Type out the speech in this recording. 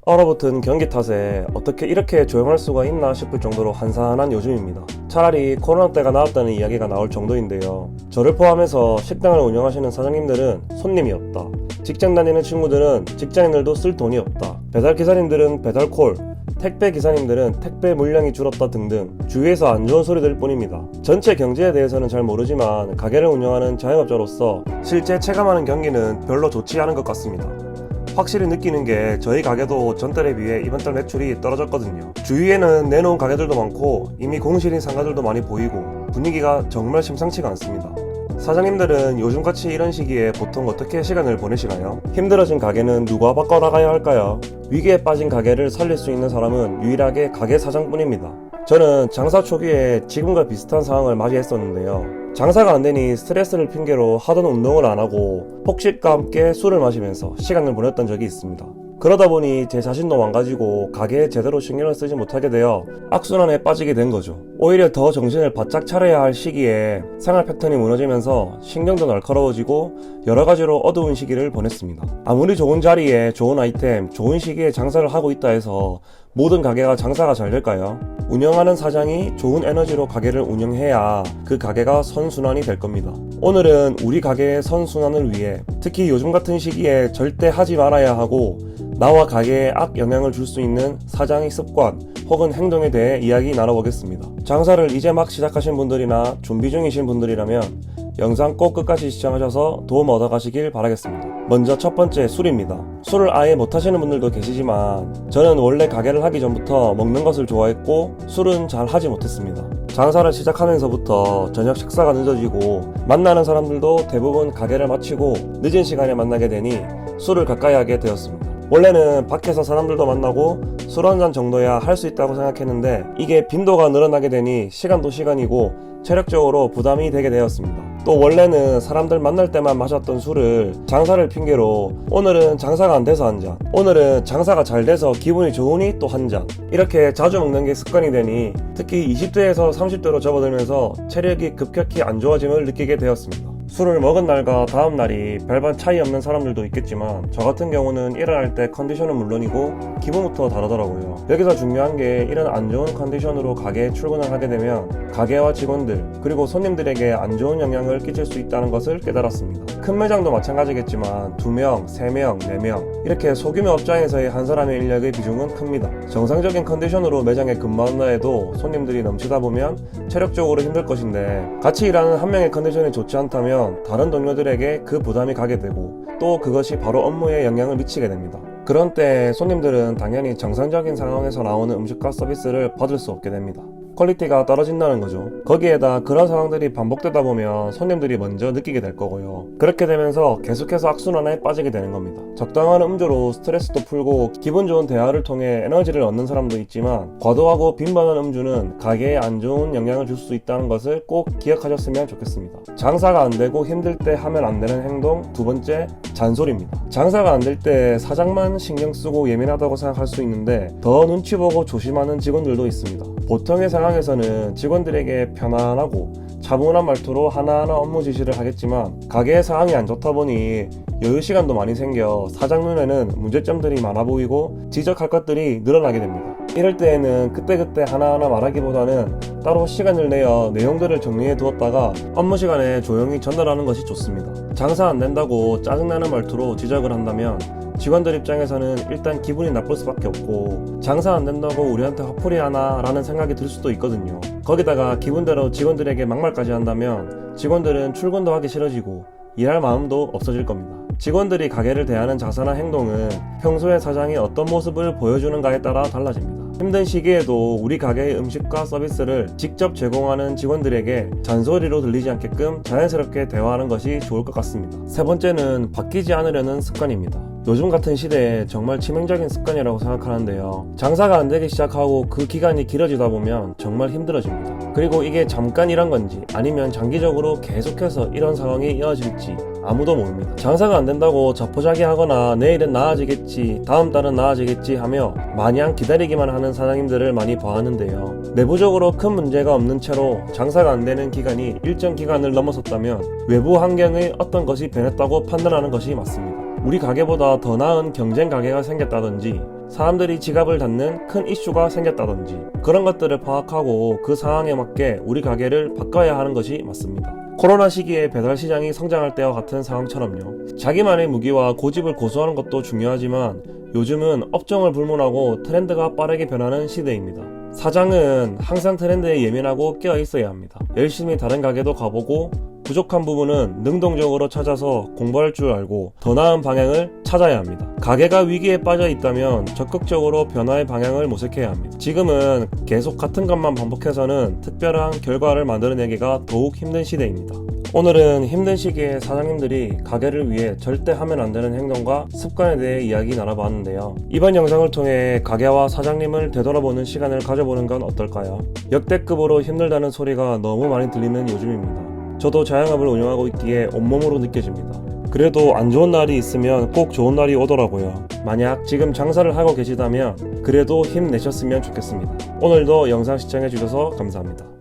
얼어붙은 경기 탓에 어떻게 이렇게 조용할 수가 있나 싶을 정도로 한산한 요즘입니다. 차라리 코로나 때가 나았다는 이야기가 나올 정도인데요. 저를 포함해서 식당을 운영하시는 사장님들은 손님이 없다. 직장 다니는 친구들은 직장인들도 쓸 돈이 없다. 배달 기사님들은 배달콜, 택배 기사님들은 택배 물량이 줄었다 등등 주위에서 안 좋은 소리들 뿐입니다. 전체 경제에 대해서는 잘 모르지만 가게를 운영하는 자영업자로서 실제 체감하는 경기는 별로 좋지 않은 것 같습니다. 확실히 느끼는 게 저희 가게도 전달에 비해 이번 달 매출이 떨어졌거든요. 주위에는 내놓은 가게들도 많고 이미 공실인 상가들도 많이 보이고 분위기가 정말 심상치가 않습니다. 사장님들은 요즘같이 이런 시기에 보통 어떻게 시간을 보내시나요? 힘들어진 가게는 누가 바꿔나가야 할까요? 위기에 빠진 가게를 살릴 수 있는 사람은 유일하게 가게 사장뿐입니다. 저는 장사 초기에 지금과 비슷한 상황을 맞이했었는데요. 장사가 안되니 스트레스를 핑계로 하던 운동을 안하고 폭식과 함께 술을 마시면서 시간을 보냈던 적이 있습니다. 그러다 보니 제 자신도 망가지고 가게에 제대로 신경을 쓰지 못하게 되어 악순환에 빠지게 된 거죠. 오히려 더 정신을 바짝 차려야 할 시기에 생활 패턴이 무너지면서 신경도 날카로워지고 여러 가지로 어두운 시기를 보냈습니다. 아무리 좋은 자리에 좋은 아이템, 좋은 시기에 장사를 하고 있다 해서 모든 가게가 장사가 잘 될까요? 운영하는 사장이 좋은 에너지로 가게를 운영해야 그 가게가 선순환이 될 겁니다. 오늘은 우리 가게의 선순환을 위해 특히 요즘 같은 시기에 절대 하지 말아야 하고 나와 가게에 악영향을 줄 수 있는 사장의 습관 혹은 행동에 대해 이야기 나눠보겠습니다. 장사를 이제 막 시작하신 분들이나 준비 중이신 분들이라면 영상 꼭 끝까지 시청하셔서 도움 얻어가시길 바라겠습니다. 먼저 첫 번째, 술입니다. 술을 아예 못하시는 분들도 계시지만 저는 원래 가게를 하기 전부터 먹는 것을 좋아했고 술은 잘 하지 못했습니다. 장사를 시작하면서부터 저녁 식사가 늦어지고 만나는 사람들도 대부분 가게를 마치고 늦은 시간에 만나게 되니 술을 가까이 하게 되었습니다. 원래는 밖에서 사람들도 만나고 술 한잔 정도야 할 수 있다고 생각했는데 이게 빈도가 늘어나게 되니 시간도 시간이고 체력적으로 부담이 되게 되었습니다. 또 원래는 사람들 만날 때만 마셨던 술을 장사를 핑계로 오늘은 장사가 안 돼서 한 잔, 오늘은 장사가 잘 돼서 기분이 좋으니 또 한 잔, 이렇게 자주 먹는 게 습관이 되니 특히 20대에서 30대로 접어들면서 체력이 급격히 안 좋아짐을 느끼게 되었습니다. 술을 먹은 날과 다음 날이 별반 차이 없는 사람들도 있겠지만 저 같은 경우는 일어날 때 컨디션은 물론이고 기분부터 다르더라고요. 여기서 중요한 게 이런 안 좋은 컨디션으로 가게에 출근을 하게 되면 가게와 직원들 그리고 손님들에게 안 좋은 영향을 끼칠 수 있다는 것을 깨달았습니다. 큰 매장도 마찬가지겠지만 2명, 3명, 4명 이렇게 소규모 업장에서의 한 사람의 인력의 비중은 큽니다. 정상적인 컨디션으로 매장에 근무한다 해도 손님들이 넘치다 보면 체력적으로 힘들 것인데 같이 일하는 한 명의 컨디션이 좋지 않다면 다른 동료들에게 그 부담이 가게 되고 또 그것이 바로 업무에 영향을 미치게 됩니다. 그런 때 손님들은 당연히 정상적인 상황에서 나오는 음식과 서비스를 받을 수 없게 됩니다. 퀄리티가 떨어진다는 거죠. 거기에다 그런 상황들이 반복되다 보면 손님들이 먼저 느끼게 될 거고요. 그렇게 되면서 계속해서 악순환에 빠지게 되는 겁니다. 적당한 음주로 스트레스도 풀고 기분 좋은 대화를 통해 에너지를 얻는 사람도 있지만 과도하고 빈번한 음주는 가게에 안 좋은 영향을 줄 수 있다는 것을 꼭 기억하셨으면 좋겠습니다. 장사가 안 되고 힘들 때 하면 안 되는 행동 두 번째, 잔소리입니다. 장사가 안 될 때 사장만 신경 쓰고 예민하다고 생각할 수 있는데 더 눈치 보고 조심하는 직원들도 있습니다. 보통의 상황에서는 직원들에게 편안하고 차분한 말투로 하나하나 업무 지시를 하겠지만 가게의 상황이 안 좋다 보니 여유 시간도 많이 생겨 사장 눈에는 문제점들이 많아 보이고 지적할 것들이 늘어나게 됩니다. 이럴 때에는 그때그때 하나하나 말하기보다는 따로 시간을 내어 내용들을 정리해 두었다가 업무 시간에 조용히 전달하는 것이 좋습니다. 장사 안 된다고 짜증나는 말투로 지적을 한다면 직원들 입장에서는 일단 기분이 나쁠 수밖에 없고 장사 안 된다고 우리한테 화풀이 하나 라는 생각이 들 수도 있거든요. 거기다가 기분대로 직원들에게 막말까지 한다면 직원들은 출근도 하기 싫어지고 일할 마음도 없어질 겁니다. 직원들이 가게를 대하는 자세나 행동은 평소에 사장이 어떤 모습을 보여주는가에 따라 달라집니다. 힘든 시기에도 우리 가게의 음식과 서비스를 직접 제공하는 직원들에게 잔소리로 들리지 않게끔 자연스럽게 대화하는 것이 좋을 것 같습니다. 세 번째는 바뀌지 않으려는 습관입니다. 요즘 같은 시대에 정말 치명적인 습관이라고 생각하는데요. 장사가 안 되기 시작하고 그 기간이 길어지다 보면 정말 힘들어집니다. 그리고 이게 잠깐이란 건지 아니면 장기적으로 계속해서 이런 상황이 이어질지 아무도 모릅니다. 장사가 안 된다고 자포자기하거나 내일은 나아지겠지, 다음 달은 나아지겠지 하며 마냥 기다리기만 하는 사장님들을 많이 봐왔는데요. 내부적으로 큰 문제가 없는 채로 장사가 안 되는 기간이 일정 기간을 넘어섰다면 외부 환경의 어떤 것이 변했다고 판단하는 것이 맞습니다. 우리 가게보다 더 나은 경쟁 가게가 생겼다든지 사람들이 지갑을 닫는 큰 이슈가 생겼다든지 그런 것들을 파악하고 그 상황에 맞게 우리 가게를 바꿔야 하는 것이 맞습니다. 코로나 시기에 배달 시장이 성장할 때와 같은 상황처럼요. 자기만의 무기와 고집을 고수하는 것도 중요하지만 요즘은 업종을 불문하고 트렌드가 빠르게 변하는 시대입니다. 사장은 항상 트렌드에 예민하고 깨어 있어야 합니다. 열심히 다른 가게도 가보고 부족한 부분은 능동적으로 찾아서 공부할 줄 알고 더 나은 방향을 찾아야 합니다. 가게가 위기에 빠져 있다면 적극적으로 변화의 방향을 모색해야 합니다. 지금은 계속 같은 것만 반복해서는 특별한 결과를 만들어내기가 더욱 힘든 시대입니다. 오늘은 힘든 시기에 사장님들이 가게를 위해 절대 하면 안 되는 행동과 습관에 대해 이야기 나눠봤는데요. 이번 영상을 통해 가게와 사장님을 되돌아보는 시간을 가져보는 건 어떨까요? 역대급으로 힘들다는 소리가 너무 많이 들리는 요즘입니다. 저도 자영업을 운영하고 있기에 온몸으로 느껴집니다. 그래도 안 좋은 날이 있으면 꼭 좋은 날이 오더라고요. 만약 지금 장사를 하고 계시다면 그래도 힘내셨으면 좋겠습니다. 오늘도 영상 시청해주셔서 감사합니다.